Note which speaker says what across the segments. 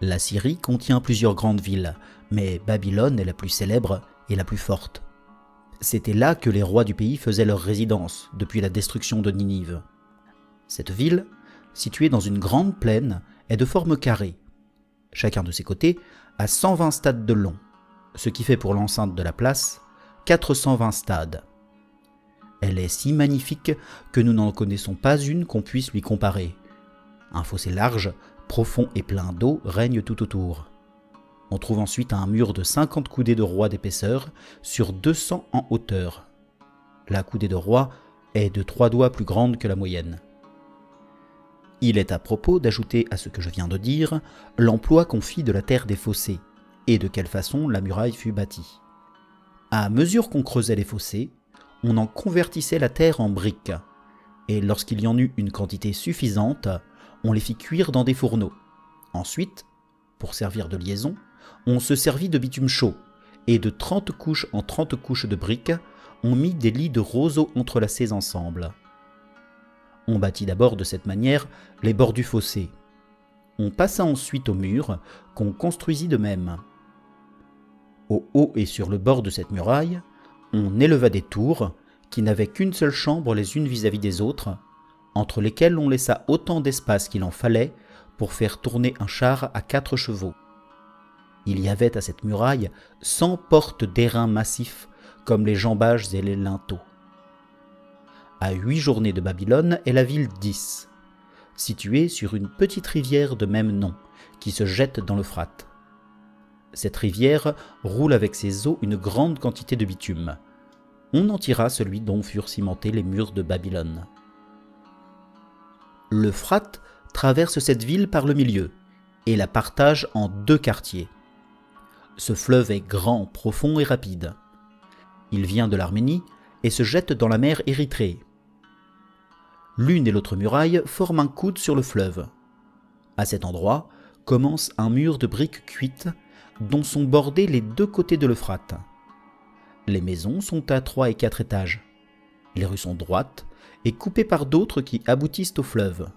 Speaker 1: La Syrie contient plusieurs grandes villes, mais Babylone est la plus célèbre et la plus forte. C'était là que les rois du pays faisaient leur résidence depuis la destruction de Ninive. Cette ville, située dans une grande plaine, est de forme carrée. Chacun de ses côtés a 120 stades de long, ce qui fait pour l'enceinte de la place 420 stades. Elle est si magnifique que nous n'en connaissons pas une qu'on puisse lui comparer. Un fossé large, profond et plein d'eau règne tout autour. On trouve ensuite un mur de 50 coudées de roi d'épaisseur sur 200 en hauteur. La coudée de roi est de 3 doigts plus grande que la moyenne. Il est à propos d'ajouter à ce que je viens de dire l'emploi qu'on fit de la terre des fossés et de quelle façon la muraille fut bâtie. À mesure qu'on creusait les fossés, on en convertissait la terre en briques, et lorsqu'il y en eut une quantité suffisante, on les fit cuire dans des fourneaux. Ensuite, pour servir de liaison, on se servit de bitume chaud, et de 30 couches en 30 couches de briques, on mit des lits de roseaux entrelacés ensemble. On bâtit d'abord de cette manière les bords du fossé. On passa ensuite au mur, qu'on construisit de même. Au haut et sur le bord de cette muraille, on éleva des tours, qui n'avaient qu'une seule chambre les unes vis-à-vis des autres, entre lesquelles on laissa autant d'espace qu'il en fallait pour faire tourner un char à 4 chevaux. Il y avait à cette muraille 100 portes d'airain massifs, comme les jambages et les linteaux. À 8 journées de Babylone est la ville d'Is, située sur une petite rivière de même nom, qui se jette dans l'Euphrate. Cette rivière roule avec ses eaux une grande quantité de bitume. On en tira celui dont furent cimentés les murs de Babylone. L'Euphrate traverse cette ville par le milieu et la partage en 2 quartiers. Ce fleuve est grand, profond et rapide. Il vient de l'Arménie et se jette dans la mer Érythrée. L'une et l'autre muraille forment un coude sur le fleuve. À cet endroit commence un mur de briques cuites dont sont bordés les 2 côtés de l'Euphrate. Les maisons sont à 3 et 4 étages. Les rues sont droites et coupées par d'autres qui aboutissent au fleuve.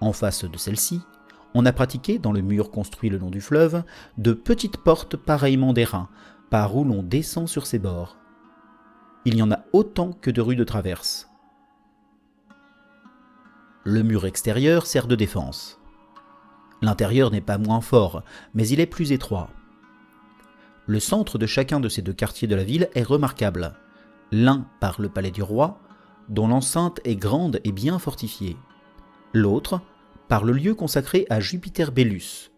Speaker 1: En face de celle-ci, on a pratiqué, dans le mur construit le long du fleuve, de petites portes pareillement d'airain, par où l'on descend sur ses bords. Il y en a autant que de rues de traverse. Le mur extérieur sert de défense. L'intérieur n'est pas moins fort, mais il est plus étroit. Le centre de chacun de ces 2 quartiers de la ville est remarquable. L'un par le palais du roi, dont l'enceinte est grande et bien fortifiée. L'autre par le lieu consacré à Jupiter Bellus,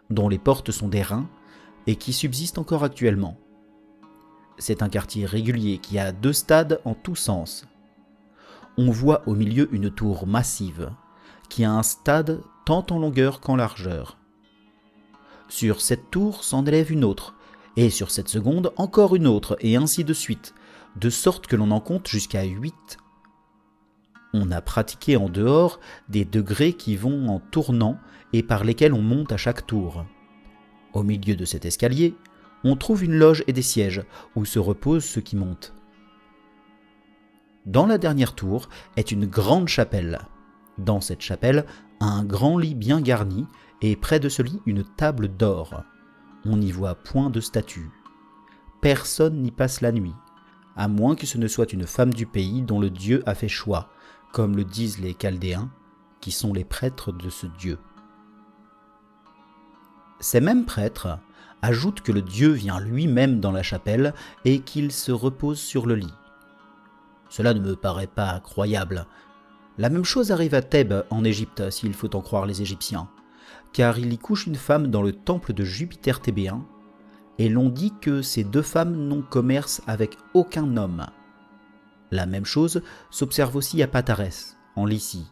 Speaker 1: dont les portes sont d'airain et qui subsiste encore actuellement. C'est un quartier régulier qui a 2 stades en tous sens. On voit au milieu une tour massive, qui a un stade tant en longueur qu'en largeur. Sur cette tour s'en élève une autre, et sur cette seconde encore une autre, et ainsi de suite, de sorte que l'on en compte jusqu'à 8. On a pratiqué en dehors des degrés qui vont en tournant et par lesquels on monte à chaque tour. Au milieu de cet escalier, on trouve une loge et des sièges, où se reposent ceux qui montent. Dans la dernière tour est une grande chapelle. Dans cette chapelle, un grand lit bien garni, et près de ce lit une table d'or. On n'y voit point de statue. Personne n'y passe la nuit, à moins que ce ne soit une femme du pays dont le Dieu a fait choix, comme le disent les Chaldéens, qui sont les prêtres de ce Dieu. Ces mêmes prêtres ajoutent que le Dieu vient lui-même dans la chapelle et qu'il se repose sur le lit. Cela ne me paraît pas croyable. La même chose arrive à Thèbes en Égypte, s'il faut en croire les Égyptiens, car il y couche une femme dans le temple de Jupiter thébéen, et l'on dit que ces 2 femmes n'ont commerce avec aucun homme. La même chose s'observe aussi à Patarès, en Lycie,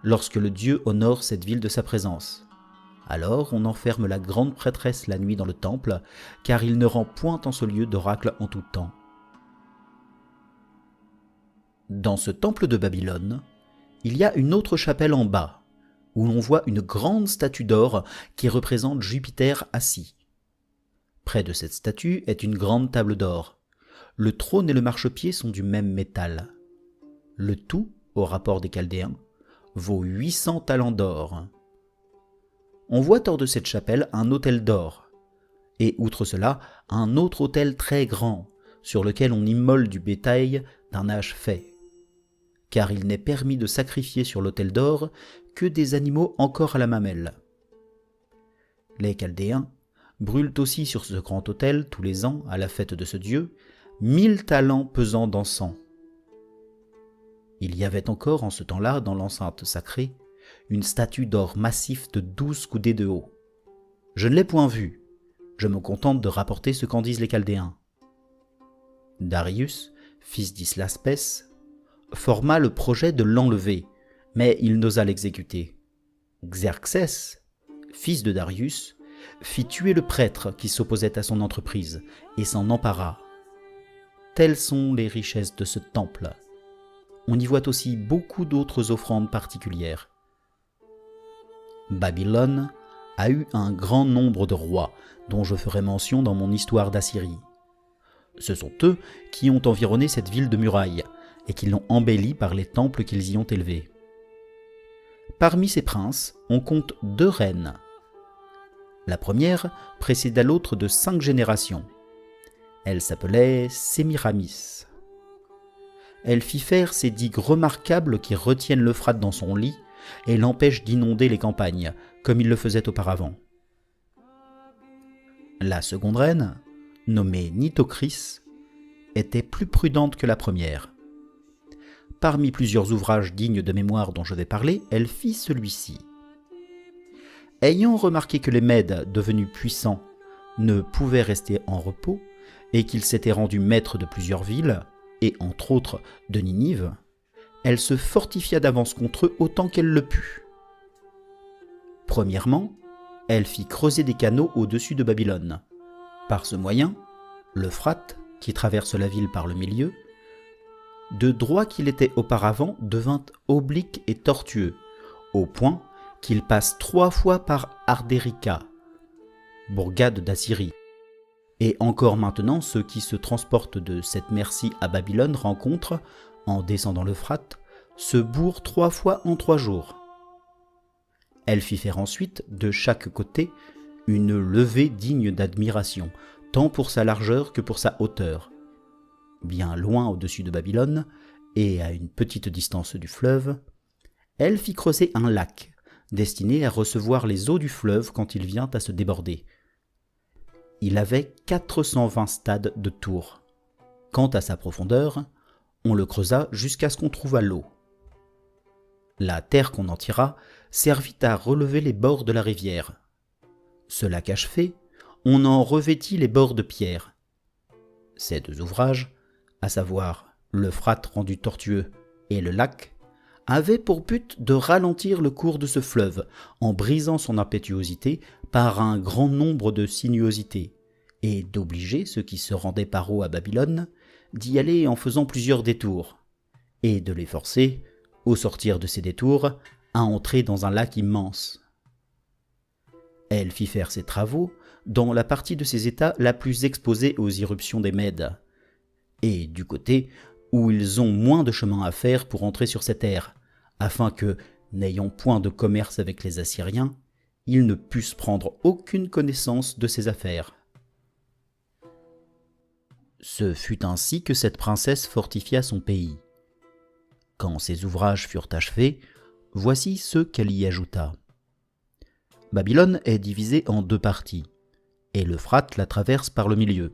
Speaker 1: lorsque le dieu honore cette ville de sa présence. Alors on enferme la grande prêtresse la nuit dans le temple, car il ne rend point en ce lieu d'oracle en tout temps. Dans ce temple de Babylone, il y a une autre chapelle en bas, où l'on voit une grande statue d'or qui représente Jupiter assis. Près de cette statue est une grande table d'or. Le trône et le marchepied sont du même métal. Le tout, au rapport des Chaldéens, vaut 800 talents d'or. On voit hors de cette chapelle un autel d'or, et outre cela, un autre autel très grand, sur lequel on immole du bétail d'un âge fait. Car il n'est permis de sacrifier sur l'autel d'or que des animaux encore à la mamelle. Les Chaldéens brûlent aussi sur ce grand autel, tous les ans, à la fête de ce dieu, 1000 talents pesant d'encens. Il y avait encore en ce temps-là, dans l'enceinte sacrée, une statue d'or massif de 12 coudées de haut. Je ne l'ai point vue, je me contente de rapporter ce qu'en disent les Chaldéens. Darius, fils d'Islaspès, forma le projet de l'enlever, mais il n'osa l'exécuter. Xerxès, fils de Darius, fit tuer le prêtre qui s'opposait à son entreprise et s'en empara. Telles sont les richesses de ce temple. On y voit aussi beaucoup d'autres offrandes particulières. Babylone a eu un grand nombre de rois, dont je ferai mention dans mon histoire d'Assyrie. Ce sont eux qui ont environné cette ville de murailles et qui l'ont embellie par les temples qu'ils y ont élevés. Parmi ces princes, on compte 2 reines. La première précéda l'autre de 5 générations. Elle s'appelait Sémiramis. Elle fit faire ces digues remarquables qui retiennent l'Euphrate dans son lit et l'empêchent d'inonder les campagnes, comme il le faisait auparavant. La seconde reine, nommée Nitocris, était plus prudente que la première. Parmi plusieurs ouvrages dignes de mémoire dont je vais parler, elle fit celui-ci. Ayant remarqué que les Mèdes, devenus puissants, ne pouvaient rester en repos, et qu'ils s'étaient rendus maîtres de plusieurs villes, et entre autres de Ninive, elle se fortifia d'avance contre eux autant qu'elle le put. Premièrement, elle fit creuser des canaux au-dessus de Babylone. Par ce moyen, l'Euphrate, qui traverse la ville par le milieu, de droit qu'il était auparavant, devint oblique et tortueux, au point qu'il passe 3 fois par Ardérica, bourgade d'Assyrie. Et encore maintenant, ceux qui se transportent de cette mer-ci à Babylone rencontrent, en descendant l'Euphrate, ce bourg 3 fois en 3 jours. Elle fit faire ensuite, de chaque côté, une levée digne d'admiration, tant pour sa largeur que pour sa hauteur. Bien loin au-dessus de Babylone, et à une petite distance du fleuve, elle fit creuser un lac, destiné à recevoir les eaux du fleuve quand il vient à se déborder. Il avait 420 stades de tour. Quant à sa profondeur, on le creusa jusqu'à ce qu'on trouva l'eau. La terre qu'on en tira servit à relever les bords de la rivière. Ce lac achevé, on en revêtit les bords de pierre. Ces 2 ouvrages, à savoir l'Euphrate rendu tortueux et le lac, avaient pour but de ralentir le cours de ce fleuve en brisant son impétuosité par un grand nombre de sinuosités et d'obliger ceux qui se rendaient par eau à Babylone d'y aller en faisant plusieurs détours et de les forcer, au sortir de ces détours, à entrer dans un lac immense. Elle fit faire ces travaux dans la partie de ces États la plus exposée aux irruptions des Mèdes, et du côté où ils ont moins de chemin à faire pour entrer sur ces terres, afin que, n'ayant point de commerce avec les Assyriens, ils ne pussent prendre aucune connaissance de ces affaires. Ce fut ainsi que cette princesse fortifia son pays. Quand ses ouvrages furent achevés, voici ceux qu'elle y ajouta. Babylone est divisée en 2 parties, et l'Euphrate la traverse par le milieu.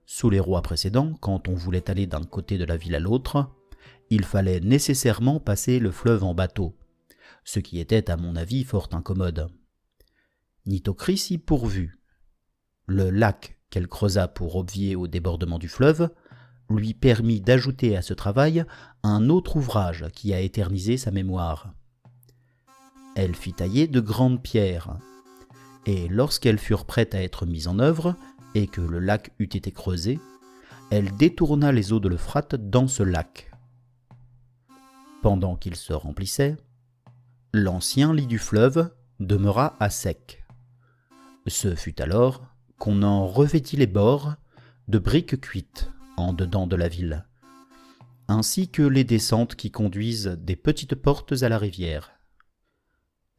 Speaker 1: Sous les rois précédents, quand on voulait aller d'un côté de la ville à l'autre, il fallait nécessairement passer le fleuve en bateau, ce qui était à mon avis fort incommode. Nitocris y pourvut. Le lac qu'elle creusa pour obvier au débordement du fleuve lui permit d'ajouter à ce travail un autre ouvrage qui a éternisé sa mémoire. Elle fit tailler de grandes pierres, et lorsqu'elles furent prêtes à être mises en œuvre, et que le lac eut été creusé, elle détourna les eaux de l'Euphrate dans ce lac. Pendant qu'il se remplissait, l'ancien lit du fleuve demeura à sec. Ce fut alors qu'on en revêtit les bords de briques cuites en dedans de la ville, ainsi que les descentes qui conduisent des petites portes à la rivière.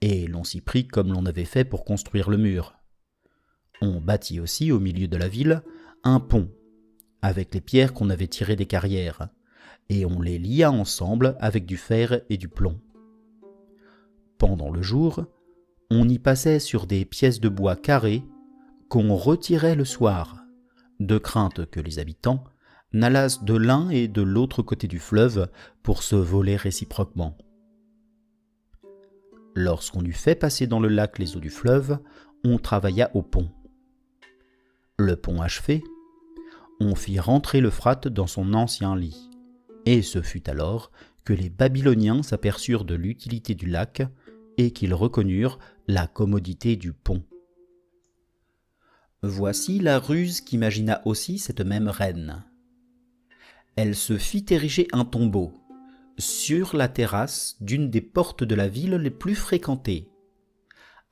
Speaker 1: et l'on s'y prit comme l'on avait fait pour construire le mur. On bâtit aussi au milieu de la ville un pont, avec les pierres qu'on avait tirées des carrières, et on les lia ensemble avec du fer et du plomb. Pendant le jour, on y passait sur des pièces de bois carrées qu'on retirait le soir, de crainte que les habitants n'allassent de l'un et de l'autre côté du fleuve pour se voler réciproquement. Lorsqu'on eut fait passer dans le lac les eaux du fleuve, on travailla au pont. Le pont achevé, on fit rentrer l'Euphrate dans son ancien lit, et ce fut alors que les Babyloniens s'aperçurent de l'utilité du lac et qu'ils reconnurent la commodité du pont. Voici la ruse qu'imagina aussi cette même reine. Elle se fit ériger un tombeau sur la terrasse d'une des portes de la ville les plus fréquentées,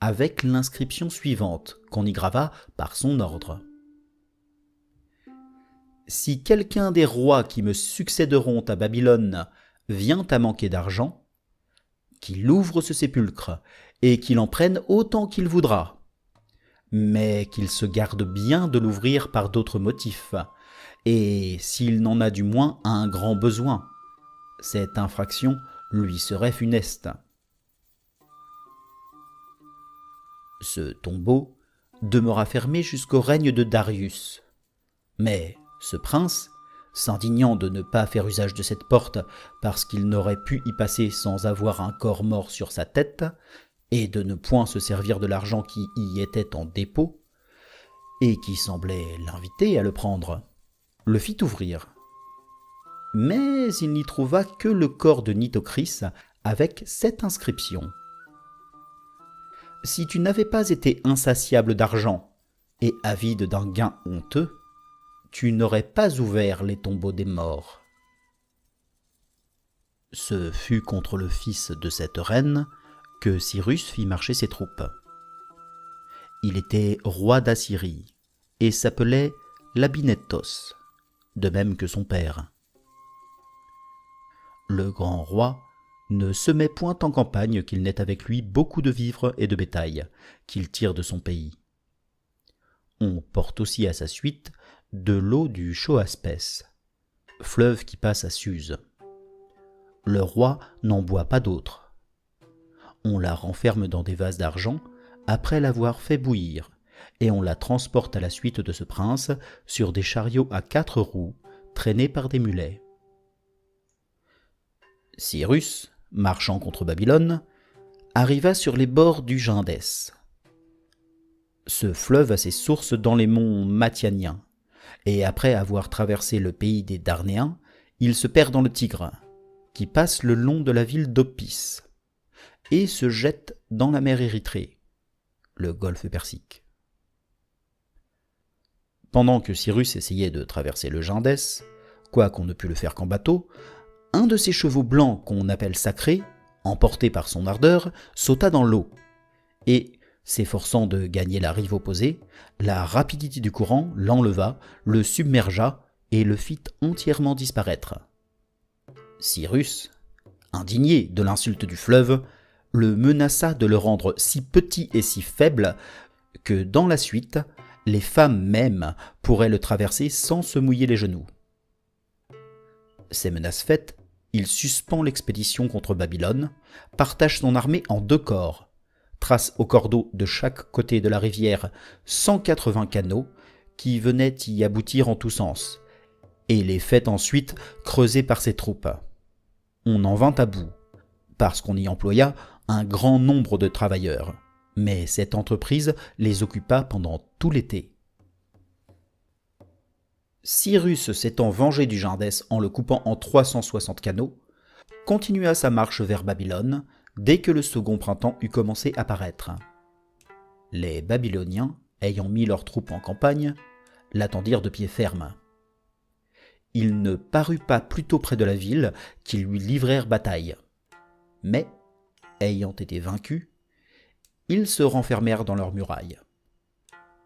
Speaker 1: avec l'inscription suivante qu'on y grava par son ordre. Si quelqu'un des rois qui me succéderont à Babylone vient à manquer d'argent, qu'il ouvre ce sépulcre et qu'il en prenne autant qu'il voudra, mais qu'il se garde bien de l'ouvrir par d'autres motifs, et s'il n'en a du moins un grand besoin, cette infraction lui serait funeste. Ce tombeau demeura fermé jusqu'au règne de Darius, mais ce prince, s'indignant de ne pas faire usage de cette porte parce qu'il n'aurait pu y passer sans avoir un corps mort sur sa tête, et de ne point se servir de l'argent qui y était en dépôt, et qui semblait l'inviter à le prendre, le fit ouvrir. Mais il n'y trouva que le corps de Nitocris avec cette inscription. « Si tu n'avais pas été insatiable d'argent et avide d'un gain honteux, tu n'aurais pas ouvert les tombeaux des morts. » Ce fut contre le fils de cette reine que Cyrus fit marcher ses troupes. Il était roi d'Assyrie et s'appelait Labynetos, de même que son père. Le grand roi ne semait point en campagne qu'il n'ait avec lui beaucoup de vivres et de bétail qu'il tire de son pays. On porte aussi à sa suite de l'eau du Choaspès, fleuve qui passe à Suse. Le roi n'en boit pas d'autre. On la renferme dans des vases d'argent après l'avoir fait bouillir, et on la transporte à la suite de ce prince sur des chariots à 4 roues traînés par des mulets. Cyrus, marchant contre Babylone, arriva sur les bords du Jindès. Ce fleuve a ses sources dans les monts Matyaniens, et après avoir traversé le pays des Darnéens, il se perd dans le Tigre, qui passe le long de la ville d'Opis, et se jette dans la mer Érythrée, le golfe Persique. Pendant que Cyrus essayait de traverser le Jindès, quoiqu'on ne pût le faire qu'en bateau, un de ces chevaux blancs qu'on appelle sacrés, emporté par son ardeur, sauta dans l'eau, et, s'efforçant de gagner la rive opposée, la rapidité du courant l'enleva, le submergea et le fit entièrement disparaître. Cyrus, indigné de l'insulte du fleuve, le menaça de le rendre si petit et si faible que, dans la suite, les femmes mêmes pourraient le traverser sans se mouiller les genoux. Ces menaces faites, il suspend l'expédition contre Babylone, partage son armée en 2 corps, trace au cordeau de chaque côté de la rivière 180 canaux qui venaient y aboutir en tous sens, et les fait ensuite creuser par ses troupes. On en vint à bout, parce qu'on y employa un grand nombre de travailleurs, mais cette entreprise les occupa pendant tout l'été. Cyrus, s'étant vengé du Jindès en le coupant en 360 canaux, continua sa marche vers Babylone dès que le second printemps eut commencé à paraître. Les Babyloniens, ayant mis leurs troupes en campagne, l'attendirent de pied ferme. Il ne parut pas plus tôt près de la ville qu'ils lui livrèrent bataille. Mais, ayant été vaincus, ils se renfermèrent dans leurs murailles.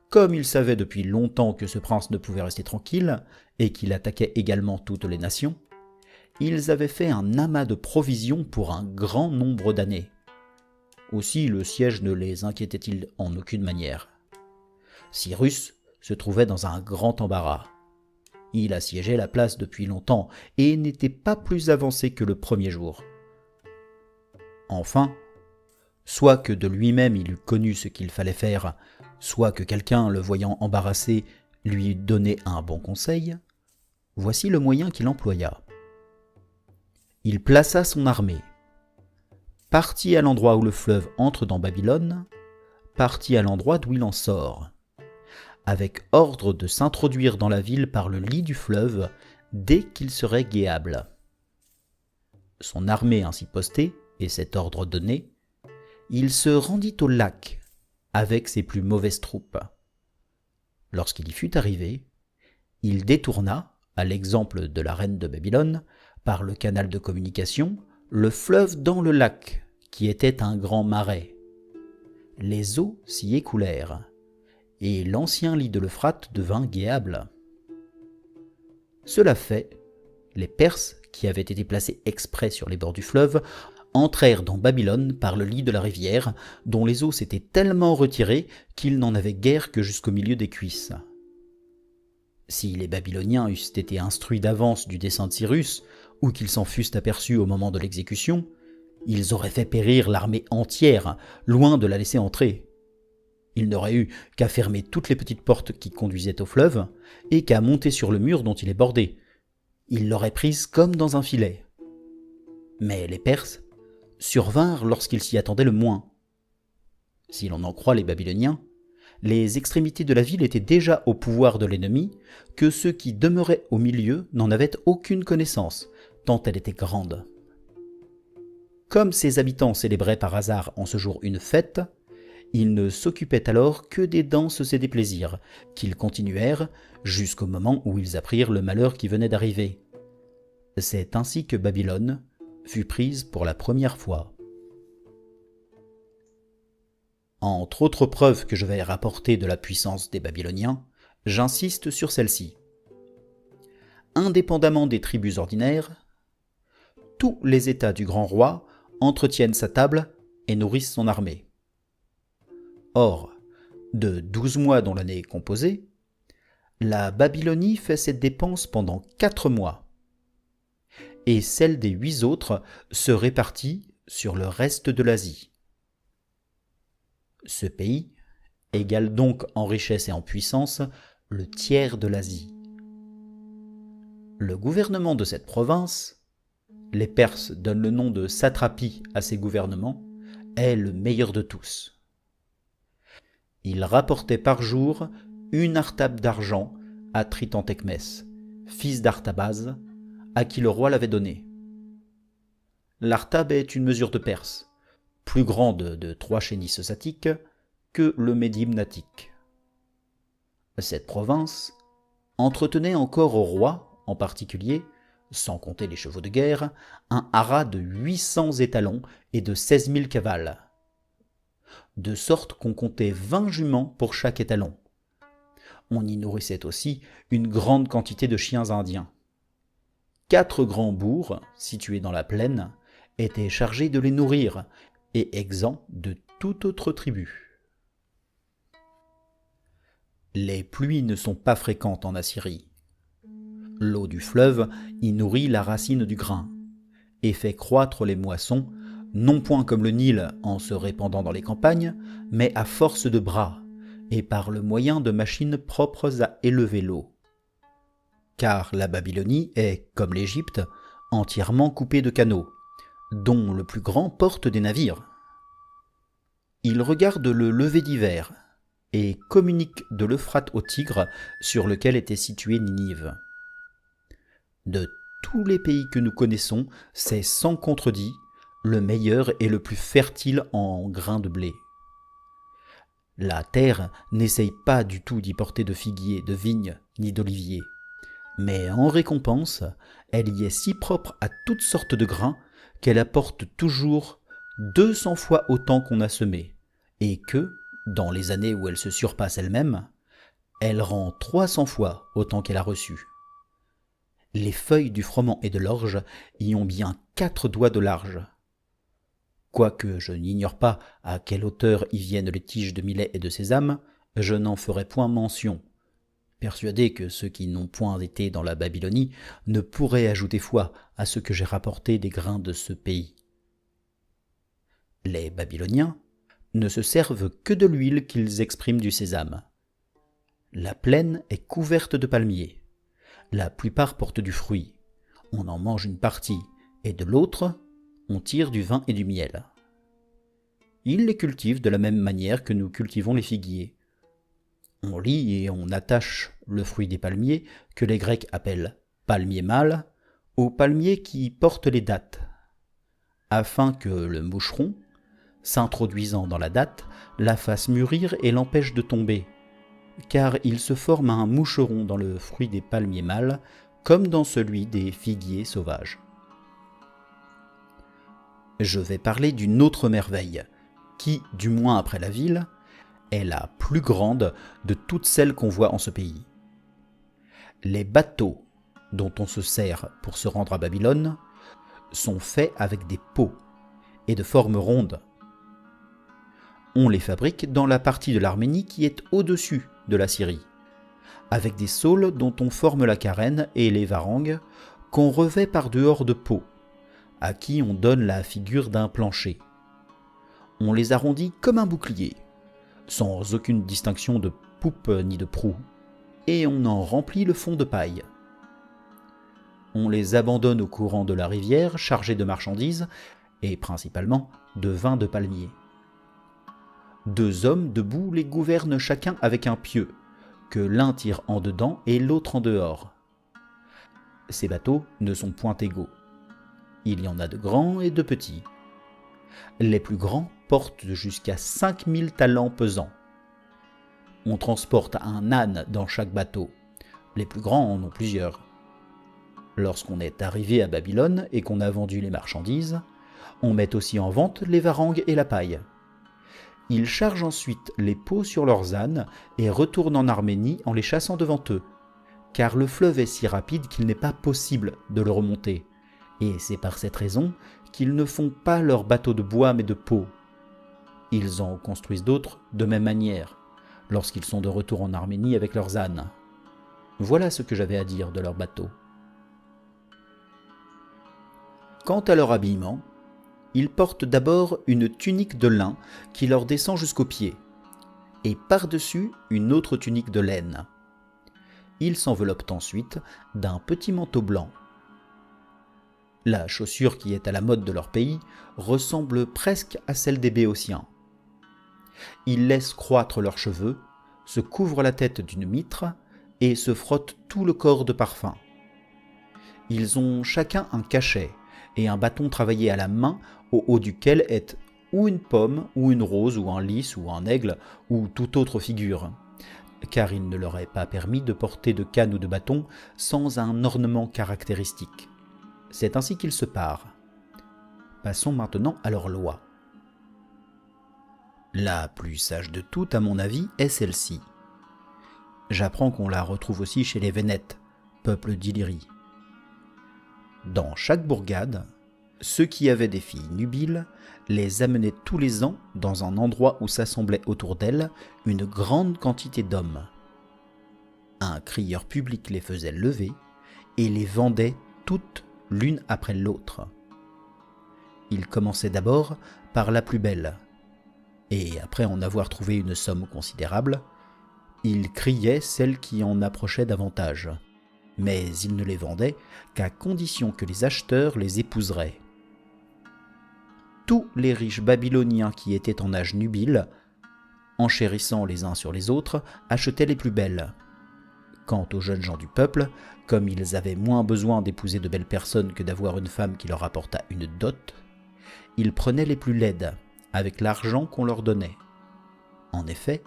Speaker 1: Comme ils savaient depuis longtemps que ce prince ne pouvait rester tranquille et qu'il attaquait également toutes les nations, ils avaient fait un amas de provisions pour un grand nombre d'années. Aussi le siège ne les inquiétait-il en aucune manière. Cyrus se trouvait dans un grand embarras. Il assiégeait la place depuis longtemps et n'était pas plus avancé que le premier jour. Enfin, soit que de lui-même il eût connu ce qu'il fallait faire, soit que quelqu'un, le voyant embarrassé, lui donnait un bon conseil, voici le moyen qu'il employa. Il plaça son armée, partit à l'endroit où le fleuve entre dans Babylone, partit à l'endroit d'où il en sort, avec ordre de s'introduire dans la ville par le lit du fleuve dès qu'il serait guéable. Son armée ainsi postée, et cet ordre donné, il se rendit au lac avec ses plus mauvaises troupes. Lorsqu'il y fut arrivé, il détourna, à l'exemple de la reine de Babylone, par le canal de communication, le fleuve dans le lac, qui était un grand marais. Les eaux s'y écoulèrent, et l'ancien lit de l'Euphrate devint guéable. Cela fait, les Perses, qui avaient été placés exprès sur les bords du fleuve, entrèrent dans Babylone par le lit de la rivière, dont les eaux s'étaient tellement retirées qu'ils n'en avaient guère que jusqu'au milieu des cuisses. Si les Babyloniens eussent été instruits d'avance du dessein de Cyrus, ou qu'ils s'en fussent aperçus au moment de l'exécution, ils auraient fait périr l'armée entière, loin de la laisser entrer. Il n'aurait eu qu'à fermer toutes les petites portes qui conduisaient au fleuve, et qu'à monter sur le mur dont il est bordé. Ils l'auraient prise comme dans un filet. Mais les Perses survinrent lorsqu'ils s'y attendaient le moins. Si l'on en croit les Babyloniens, les extrémités de la ville étaient déjà au pouvoir de l'ennemi, que ceux qui demeuraient au milieu n'en avaient aucune connaissance, tant elle était grande. Comme ses habitants célébraient par hasard en ce jour une fête, ils ne s'occupaient alors que des danses et des plaisirs, qu'ils continuèrent jusqu'au moment où ils apprirent le malheur qui venait d'arriver. C'est ainsi que Babylone fut prise pour la première fois. Entre autres preuves que je vais rapporter de la puissance des Babyloniens, j'insiste sur celle-ci. Indépendamment des tribus ordinaires, tous les États du grand roi entretiennent sa table et nourrissent son armée. Or, de 12 mois dont l'année est composée, la Babylonie fait cette dépense pendant 4 mois, et celle des 8 autres se répartit sur le reste de l'Asie. Ce pays égale donc en richesse et en puissance le tiers de l'Asie. Le gouvernement de cette province, les Perses donnent le nom de satrapie à ces gouvernements, est le meilleur de tous. Il rapportait par jour 1 artabe d'argent à Tritantekmès, fils d'Artabaz, à qui le roi l'avait donné. L'artabe est une mesure de Perse, plus grande de 3 chénis satiques que le médium natique. Cette province entretenait encore au roi, en particulier, sans compter les chevaux de guerre, un haras de 800 étalons et de 16 000 cavales, de sorte qu'on comptait 20 juments pour chaque étalon. On y nourrissait aussi une grande quantité de chiens indiens. 4 grands bourgs, situés dans la plaine, étaient chargés de les nourrir et exempts de toute autre tribu. Les pluies ne sont pas fréquentes en Assyrie. L'eau du fleuve y nourrit la racine du grain et fait croître les moissons, non point comme le Nil en se répandant dans les campagnes, mais à force de bras et par le moyen de machines propres à élever l'eau. Car la Babylonie est, comme l'Égypte, entièrement coupée de canaux, dont le plus grand porte des navires. Il regarde le lever d'hiver et communique de l'Euphrate au Tigre sur lequel était située Ninive. De tous les pays que nous connaissons, c'est sans contredit le meilleur et le plus fertile en grains de blé. La terre n'essaye pas du tout d'y porter de figuiers, de vignes, ni d'oliviers. Mais en récompense, elle y est si propre à toutes sortes de grains qu'elle apporte toujours 200 fois autant qu'on a semé, et que, dans les années où elle se surpasse elle-même, elle rend 300 fois autant qu'elle a reçu. Les feuilles du froment et de l'orge y ont bien 4 doigts de large. Quoique je n'ignore pas à quelle hauteur y viennent les tiges de millet et de sésame, je n'en ferai point mention, persuadé que ceux qui n'ont point été dans la Babylonie ne pourraient ajouter foi à ce que j'ai rapporté des grains de ce pays. Les Babyloniens ne se servent que de l'huile qu'ils expriment du sésame. La plaine est couverte de palmiers. La plupart portent du fruit. On en mange une partie, et de l'autre, on tire du vin et du miel. Ils les cultivent de la même manière que nous cultivons les figuiers. On lie et on attache le fruit des palmiers, que les Grecs appellent palmier mâle, aux palmiers qui portent les dattes, afin que le moucheron, s'introduisant dans la datte, la fasse mûrir et l'empêche de tomber, car il se forme un moucheron dans le fruit des palmiers mâles, comme dans celui des figuiers sauvages. Je vais parler d'une autre merveille, qui, du moins après la ville, est la plus grande de toutes celles qu'on voit en ce pays. Les bateaux dont on se sert pour se rendre à Babylone sont faits avec des pots et de forme ronde. On les fabrique dans la partie de l'Arménie qui est au-dessus de la Syrie, avec des saules dont on forme la carène et les varangues qu'on revêt par dehors de pots, à qui on donne la figure d'un plancher. On les arrondit comme un bouclier, sans aucune distinction de poupe ni de proue, et on en remplit le fond de paille. On les abandonne au courant de la rivière chargés de marchandises, et principalement de vin de palmier. 2 hommes debout les gouvernent chacun avec un pieu, que l'un tire en dedans et l'autre en dehors. Ces bateaux ne sont point égaux. Il y en a de grands et de petits. Les plus grands portent jusqu'à 5000 talents pesants. On transporte un âne dans chaque bateau. Les plus grands en ont plusieurs. Lorsqu'on est arrivé à Babylone et qu'on a vendu les marchandises, on met aussi en vente les varangues et la paille. Ils chargent ensuite les pots sur leurs ânes et retournent en Arménie en les chassant devant eux, car le fleuve est si rapide qu'il n'est pas possible de le remonter, et c'est par cette raison qu'ils ne font pas leurs bateaux de bois mais de peau. Ils en construisent d'autres de même manière, lorsqu'ils sont de retour en Arménie avec leurs ânes. Voilà ce que j'avais à dire de leurs bateaux. Quant à leur habillement, ils portent d'abord une tunique de lin qui leur descend jusqu'aux pieds, et par-dessus une autre tunique de laine. Ils s'enveloppent ensuite d'un petit manteau blanc. La chaussure qui est à la mode de leur pays ressemble presque à celle des Béotiens. Ils laissent croître leurs cheveux, se couvrent la tête d'une mitre et se frottent tout le corps de parfum. Ils ont chacun un cachet et un bâton travaillé à la main au haut duquel est ou une pomme, ou une rose, ou un lys, ou un aigle, ou toute autre figure, car il ne leur est pas permis de porter de canne ou de bâton sans un ornement caractéristique. C'est ainsi qu'ils se parent. Passons maintenant à leur loi. La plus sage de toutes, à mon avis, est celle-ci. J'apprends qu'on la retrouve aussi chez les Vénètes, peuple d'Illyrie. Dans chaque bourgade, ceux qui avaient des filles nubiles les amenaient tous les ans dans un endroit où s'assemblait autour d'elles une grande quantité d'hommes. Un crieur public les faisait lever et les vendait toutes l'une après l'autre. Il commençait d'abord par la plus belle, et après en avoir trouvé une somme considérable, il criait celle qui en approchait davantage, mais il ne les vendait qu'à condition que les acheteurs les épouseraient. Tous les riches babyloniens qui étaient en âge nubile, enchérissant les uns sur les autres, achetaient les plus belles. Quant aux jeunes gens du peuple, comme ils avaient moins besoin d'épouser de belles personnes que d'avoir une femme qui leur apportât une dot, ils prenaient les plus laides, avec l'argent qu'on leur donnait. En effet,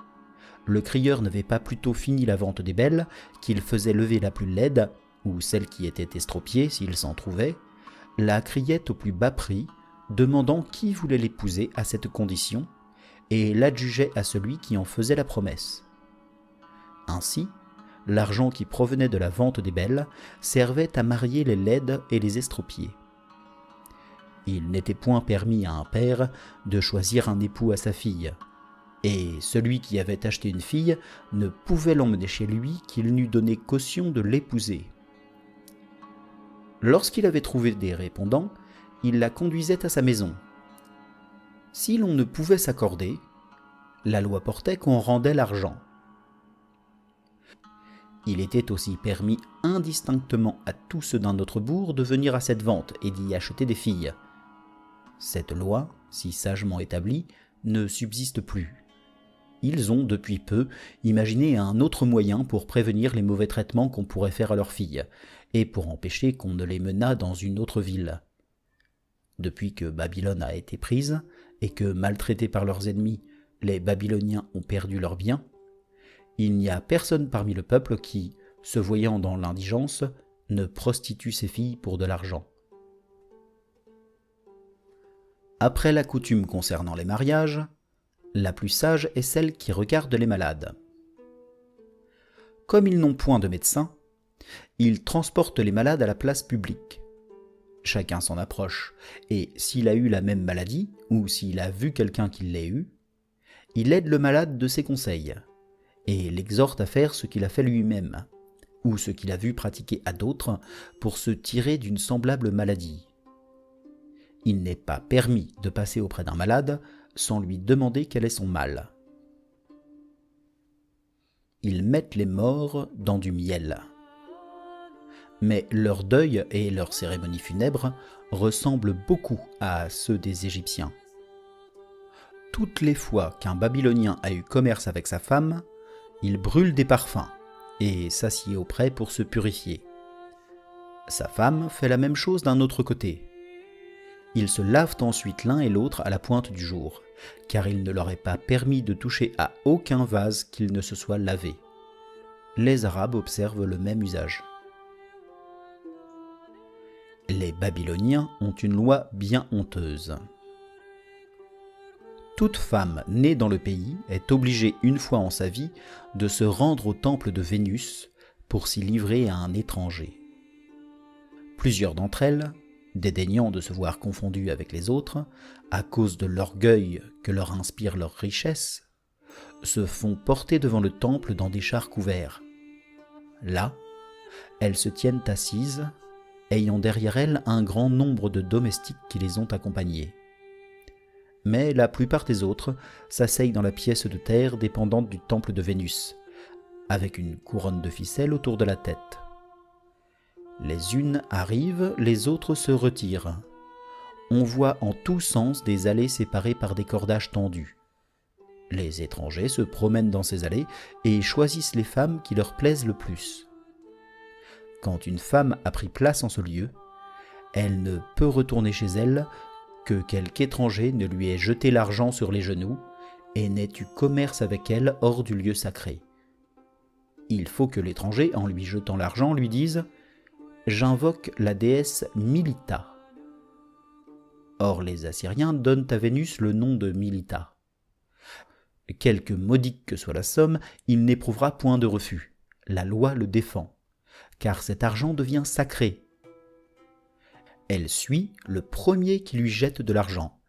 Speaker 1: le crieur n'avait pas plus tôt fini la vente des belles qu'il faisait lever la plus laide, ou celle qui était estropiée s'il s'en trouvait, la criait au plus bas prix, demandant qui voulait l'épouser à cette condition, et l'adjugeait à celui qui en faisait la promesse. Ainsi, l'argent qui provenait de la vente des belles servait à marier les laides et les estropiés. Il n'était point permis à un père de choisir un époux à sa fille, et celui qui avait acheté une fille ne pouvait l'emmener chez lui qu'il n'eût donné caution de l'épouser. Lorsqu'il avait trouvé des répondants, il la conduisait à sa maison. Si l'on ne pouvait s'accorder, la loi portait qu'on rendait l'argent. Il était aussi permis indistinctement à tous ceux d'un autre bourg de venir à cette vente et d'y acheter des filles. Cette loi, si sagement établie, ne subsiste plus. Ils ont, depuis peu, imaginé un autre moyen pour prévenir les mauvais traitements qu'on pourrait faire à leurs filles, et pour empêcher qu'on ne les menât dans une autre ville. Depuis que Babylone a été prise, et que, maltraités par leurs ennemis, les Babyloniens ont perdu leurs biens, il n'y a personne parmi le peuple qui, se voyant dans l'indigence, ne prostitue ses filles pour de l'argent. Après la coutume concernant les mariages, la plus sage est celle qui regarde les malades. Comme ils n'ont point de médecin, ils transportent les malades à la place publique. Chacun s'en approche, et s'il a eu la même maladie, ou s'il a vu quelqu'un qui l'ait eu, il aide le malade de ses conseils, et l'exhorte à faire ce qu'il a fait lui-même, ou ce qu'il a vu pratiquer à d'autres pour se tirer d'une semblable maladie. Il n'est pas permis de passer auprès d'un malade sans lui demander quel est son mal. Ils mettent les morts dans du miel. Mais leur deuil et leurs cérémonies funèbres ressemblent beaucoup à ceux des Égyptiens. Toutes les fois qu'un Babylonien a eu commerce avec sa femme, il brûle des parfums et s'assied auprès pour se purifier. Sa femme fait la même chose d'un autre côté. Ils se lavent ensuite l'un et l'autre à la pointe du jour, car il ne leur est pas permis de toucher à aucun vase qu'il ne se soit lavé. Les Arabes observent le même usage. Les Babyloniens ont une loi bien honteuse. Toute femme née dans le pays est obligée une fois en sa vie de se rendre au temple de Vénus pour s'y livrer à un étranger. Plusieurs d'entre elles, dédaignant de se voir confondues avec les autres, à cause de l'orgueil que leur inspire leur richesse, se font porter devant le temple dans des chars couverts. Là, elles se tiennent assises, ayant derrière elles un grand nombre de domestiques qui les ont accompagnées. Mais la plupart des autres s'asseyent dans la pièce de terre dépendante du temple de Vénus, avec une couronne de ficelle autour de la tête. Les unes arrivent, les autres se retirent. On voit en tous sens des allées séparées par des cordages tendus. Les étrangers se promènent dans ces allées et choisissent les femmes qui leur plaisent le plus. Quand une femme a pris place en ce lieu, elle ne peut retourner chez elle que quelque étranger ne lui ait jeté l'argent sur les genoux et n'ait eu commerce avec elle hors du lieu sacré. Il faut que l'étranger, en lui jetant l'argent, lui dise « J'invoque la déesse Milita ». Or les Assyriens donnent à Vénus le nom de Milita. Quelque modique que soit la somme, il n'éprouvera point de refus. La loi le défend, car cet argent devient sacré. Elle suit le premier qui lui jette de l'argent,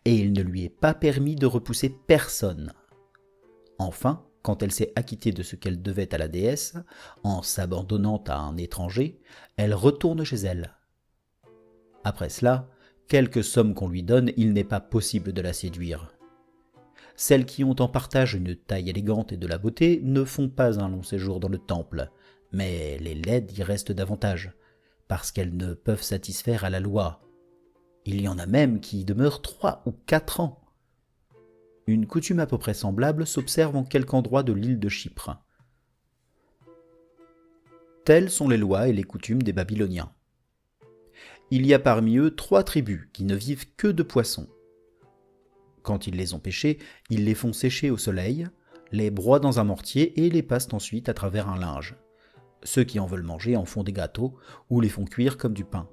Speaker 1: et il ne lui est pas permis de repousser personne. Enfin, quand elle s'est acquittée de ce qu'elle devait à la déesse, en s'abandonnant à un étranger, elle retourne chez elle. Après cela, quelque somme qu'on lui donne, il n'est pas possible de la séduire. Celles qui ont en partage une taille élégante et de la beauté ne font pas un long séjour dans le temple, mais les laides y restent davantage, parce qu'elles ne peuvent satisfaire à la loi. Il y en a même qui y demeurent 3 ou 4 ans. Une coutume à peu près semblable s'observe en quelque endroit de l'île de Chypre. Telles sont les lois et les coutumes des Babyloniens. Il y a parmi eux 3 tribus qui ne vivent que de poissons. Quand ils les ont pêchés, ils les font sécher au soleil, les broient dans un mortier et les passent ensuite à travers un linge. Ceux qui en veulent manger en font des gâteaux ou les font cuire comme du pain.